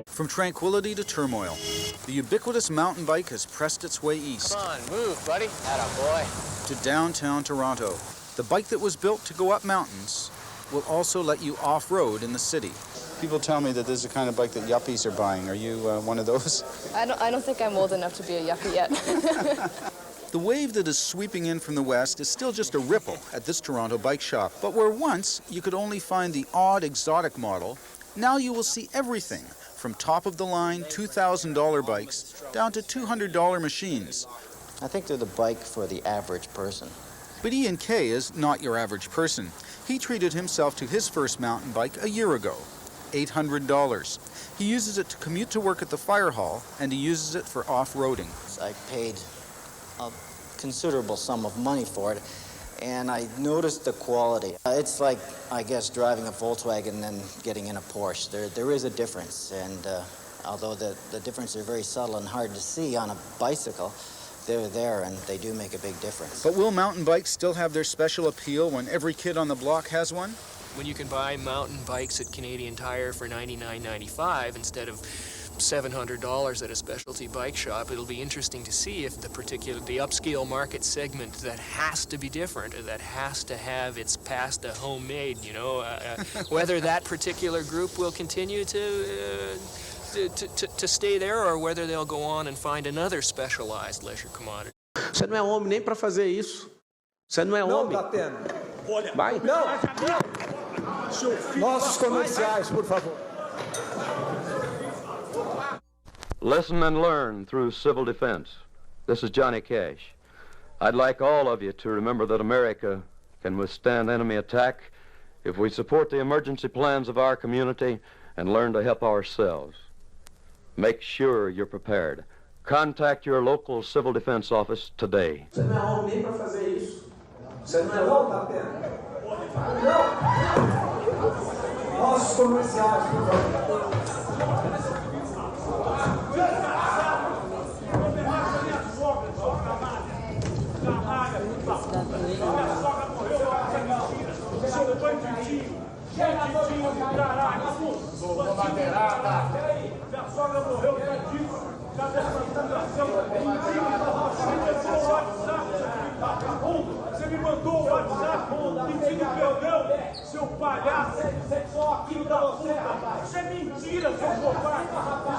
From tranquility to turmoil, the ubiquitous mountain bike has pressed its way east. Come on, move, buddy. Atta boy. To downtown Toronto. The bike that was built to go up mountains will also let you off-road in the city. People tell me that this is the kind of bike that yuppies are buying. Are you one of those? I don't think I'm old enough to be a yuppie yet. The wave that is sweeping in from the west is still just a ripple at this Toronto bike shop. But where once you could only find the odd exotic model, now you will see everything from top-of-the-line $2,000 bikes down to $200 machines. I think they're the bike for the average person. But Ian Kay is not your average person. He treated himself to his first mountain bike a year ago, $800. He uses it to commute to work at the fire hall, and he uses it for off-roading. I paid a considerable sum of money for it, and I noticed the quality. It's like, I guess, driving a Volkswagen and getting in a Porsche. There is a difference, and although the differences are very subtle and hard to see on a bicycle, they're there, and they do make a big difference. But will mountain bikes still have their special appeal when every kid on the block has one? When you can buy mountain bikes at Canadian Tire for $99.95 instead of $700 at a specialty bike shop, it'll be interesting to see if the upscale market segment that has to be different, or that has to have its pasta homemade, you know, whether that particular group will continue to stay there, or whether they'll go on and find another specialized leisure commodity. Você não é homem nem para fazer isso. Você não é homem. Não dá pena. Vai. Não. Nossos comerciais, por favor. Listen and learn through civil defense. This is Johnny Cash. I'd like all of you to remember that America can withstand enemy attack if we support the emergency plans of our community and learn to help ourselves. Make sure you're prepared. Contact your local civil defense office today. Você não é homem nem para fazer isso. Você não é homem, dá pena. Não. Nossos comerciais, por favor. Minha sogra morreu tadinho, já dessa sangração. Você me mandou o WhatsApp pedindo perdão, seu palhaço, filho da puta. Isso é mentira, seu covarde.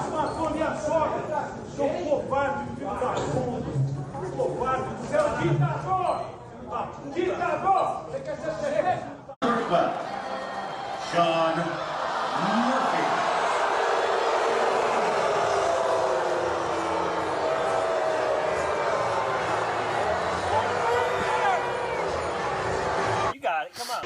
Isso matou minha sogra. Seu covarde, filho da puta. Covarde, você é um ditador. Ditador! Você quer ser terrível? Sean Murphy. You got it, come on.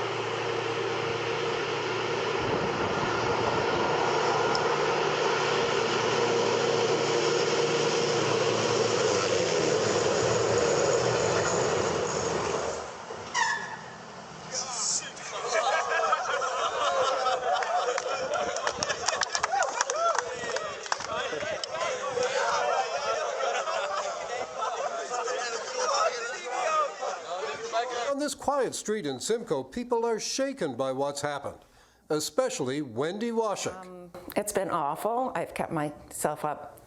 On this quiet street in Simcoe, people are shaken by what's happened, especially Wendy Washik. It's been awful. I've kept myself up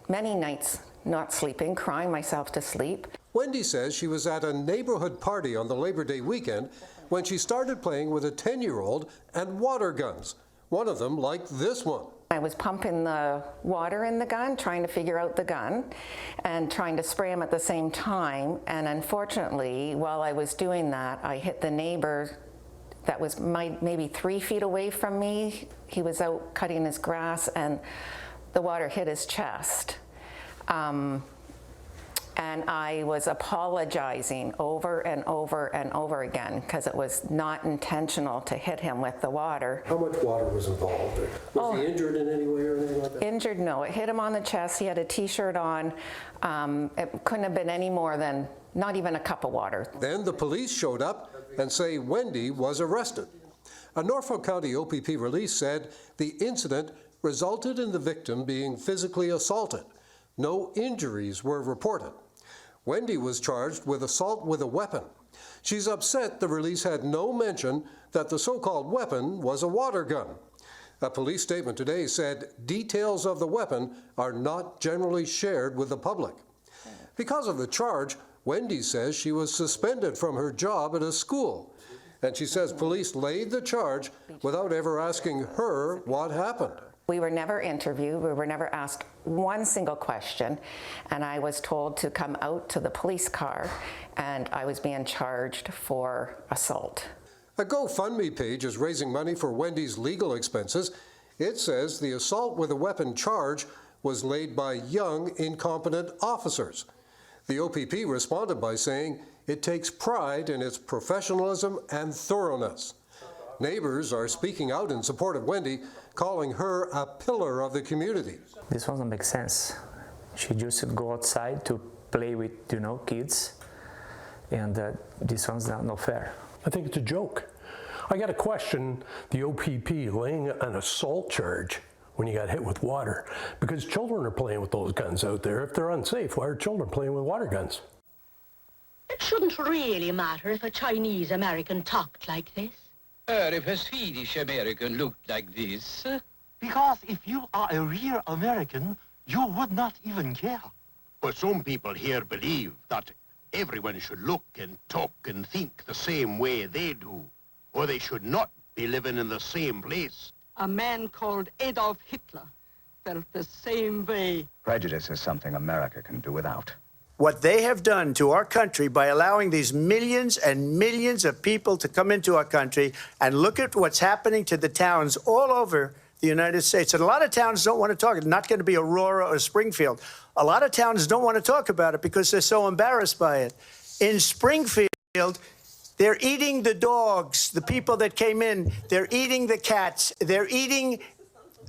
many nights not sleeping, crying myself to sleep. Wendy says she was at a neighborhood party on the Labor Day weekend when she started playing with a 10-year-old and water guns, one of them like this one. I was pumping the water in the gun, trying to figure out the gun, and trying to spray him at the same time. And unfortunately, while I was doing that, I hit the neighbor that was maybe 3 feet away from me. He was out cutting his grass, and the water hit his chest. And I was apologizing over and over and over again because it was not intentional to hit him with the water. How much water was involved? Was he injured in any way or anything like that? Injured, no. It hit him on the chest. He had a t-shirt on. It couldn't have been any more than not even a cup of water. Then the police showed up and say Wendy was arrested. A Norfolk County OPP release said the incident resulted in the victim being physically assaulted. No injuries were reported. Wendy was charged with assault with a weapon. She's upset the release had no mention that the so-called weapon was a water gun. A police statement today said details of the weapon are not generally shared with the public. Because of the charge, Wendy says she was suspended from her job at a school. And she says police laid the charge without ever asking her what happened. We were never interviewed, we were never asked one single question, and I was told to come out to the police car, and I was being charged for assault. A GoFundMe page is raising money for Wendy's legal expenses. It says the assault with a weapon charge was laid by young, incompetent officers. The OPP responded by saying it takes pride in its professionalism and thoroughness. Neighbors are speaking out in support of Wendy, calling her a pillar of the community. This doesn't make sense. She just go outside to play with, kids, and this one's not fair. I think it's a joke. I got to question the OPP laying an assault charge when you got hit with water, because children are playing with those guns out there. If they're unsafe, why are children playing with water guns? It shouldn't really matter if a Chinese American talked like this. Or if a Swedish American looked like this. Because if you are a real American, you would not even care. But some people here believe that everyone should look and talk and think the same way they do, or they should not be living in the same place. A man called Adolf Hitler felt the same way. Prejudice is something America can do without. What they have done to our country by allowing these millions and millions of people to come into our country, and look at what's happening to the towns all over the United States. And a lot of towns don't want to talk. It's not going to be Aurora or Springfield. A lot of towns don't want to talk about it because they're so embarrassed by it. In Springfield, they're eating the dogs, the people that came in. They're eating the cats. They're eating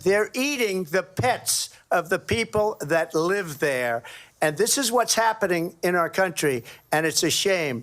the pets of the people that live there. And this is what's happening in our country, and it's a shame.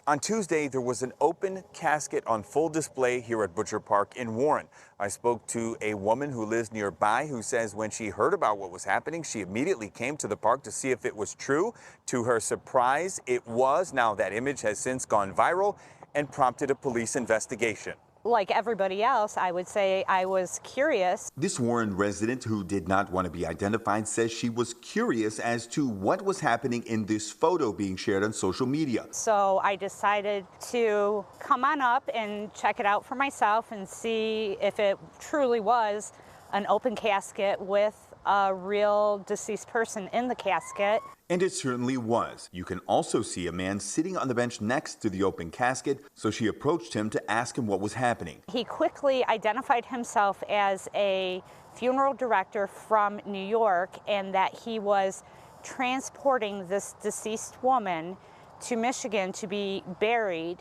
On Tuesday, there was an open casket on full display here at Butcher Park in Warren. I spoke to a woman who lives nearby who says when she heard about what was happening, she immediately came to the park to see if it was true. To her surprise, it was. Now, that image has since gone viral and prompted a police investigation. Like everybody else, I would say I was curious. This Warren resident, who did not want to be identified, says she was curious as to what was happening in this photo being shared on social media. So I decided to come on up and check it out for myself and see if it truly was an open casket with a real deceased person in the casket. And it certainly was. You can also see a man sitting on the bench next to the open casket, so she approached him to ask him what was happening. He quickly identified himself as a funeral director from New York and that he was transporting this deceased woman to Michigan to be buried,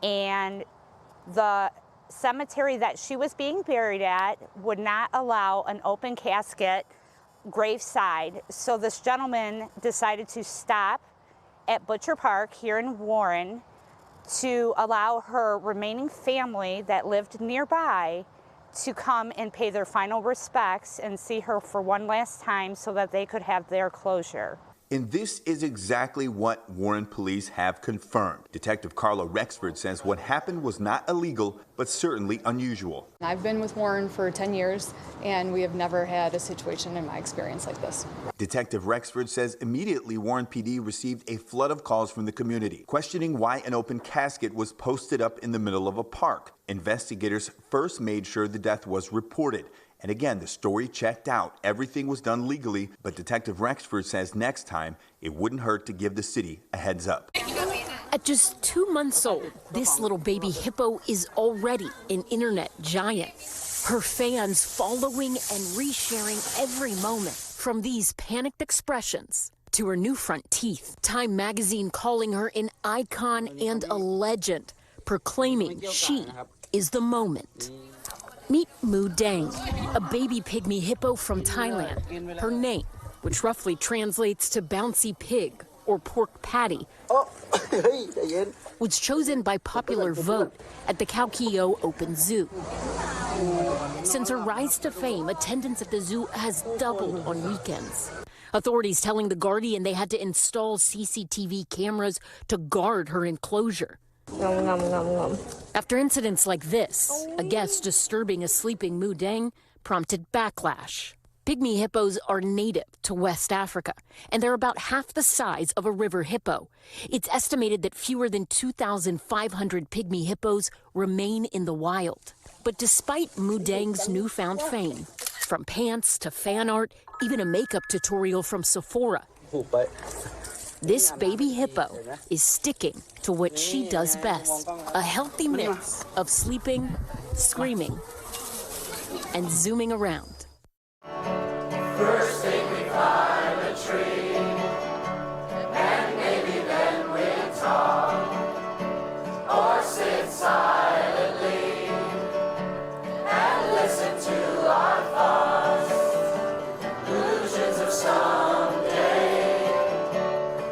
and the cemetery that she was being buried at would not allow an open casket graveside. So this gentleman decided to stop at Butcher Park here in Warren to allow her remaining family that lived nearby to come and pay their final respects and see her for one last time so that they could have their closure. And this is exactly what Warren police have confirmed. Detective Carla Rexford says what happened was not illegal, but certainly unusual. I've been with Warren for 10 years, and we have never had a situation in my experience like this. Detective Rexford says immediately Warren PD received a flood of calls from the community, questioning why an open casket was posted up in the middle of a park. Investigators first made sure the death was reported. And again, the story checked out. Everything was done legally, but Detective Rexford says next time it wouldn't hurt to give the city a heads up. At just 2 months old, this little baby hippo is already an internet giant. Her fans following and resharing every moment, from these panicked expressions to her new front teeth. Time magazine calling her an icon and a legend, proclaiming she is the moment. Meet Mu Dang, a baby pygmy hippo from Thailand. Her name, which roughly translates to bouncy pig or pork patty, was chosen by popular vote at the Khao Kio Open Zoo. Since her rise to fame, attendance at the zoo has doubled on weekends. Authorities telling The Guardian they had to install CCTV cameras to guard her enclosure. After incidents like this, a guest disturbing a sleeping Mu Dang prompted backlash. Pygmy hippos are native to West Africa, and they're about half the size of a river hippo. It's estimated that fewer than 2,500 pygmy hippos remain in the wild. But despite Mu Dang's newfound fame, from pants to fan art, even a makeup tutorial from Sephora, this baby hippo is sticking to what she does best, a healthy mix of sleeping, screaming, and zooming around. First thing we climb a tree, and maybe then we'll talk, or sit silently and listen to our thoughts, illusions of someday,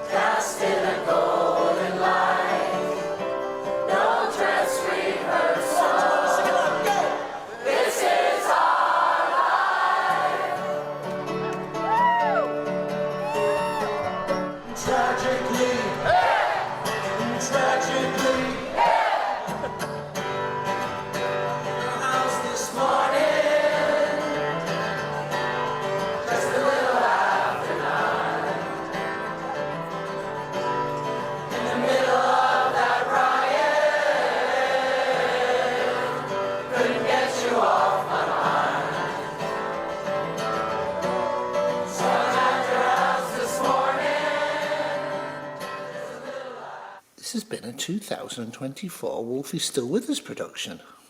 cast in a golden light, no dress rehearsal. This is our life. Tragically, tragically, house this morning, just a little after 9. In the middle of that riot, couldn't get you off my mind. Someone at your house this morning. This has been a 2024 Wolf is Still With Us production.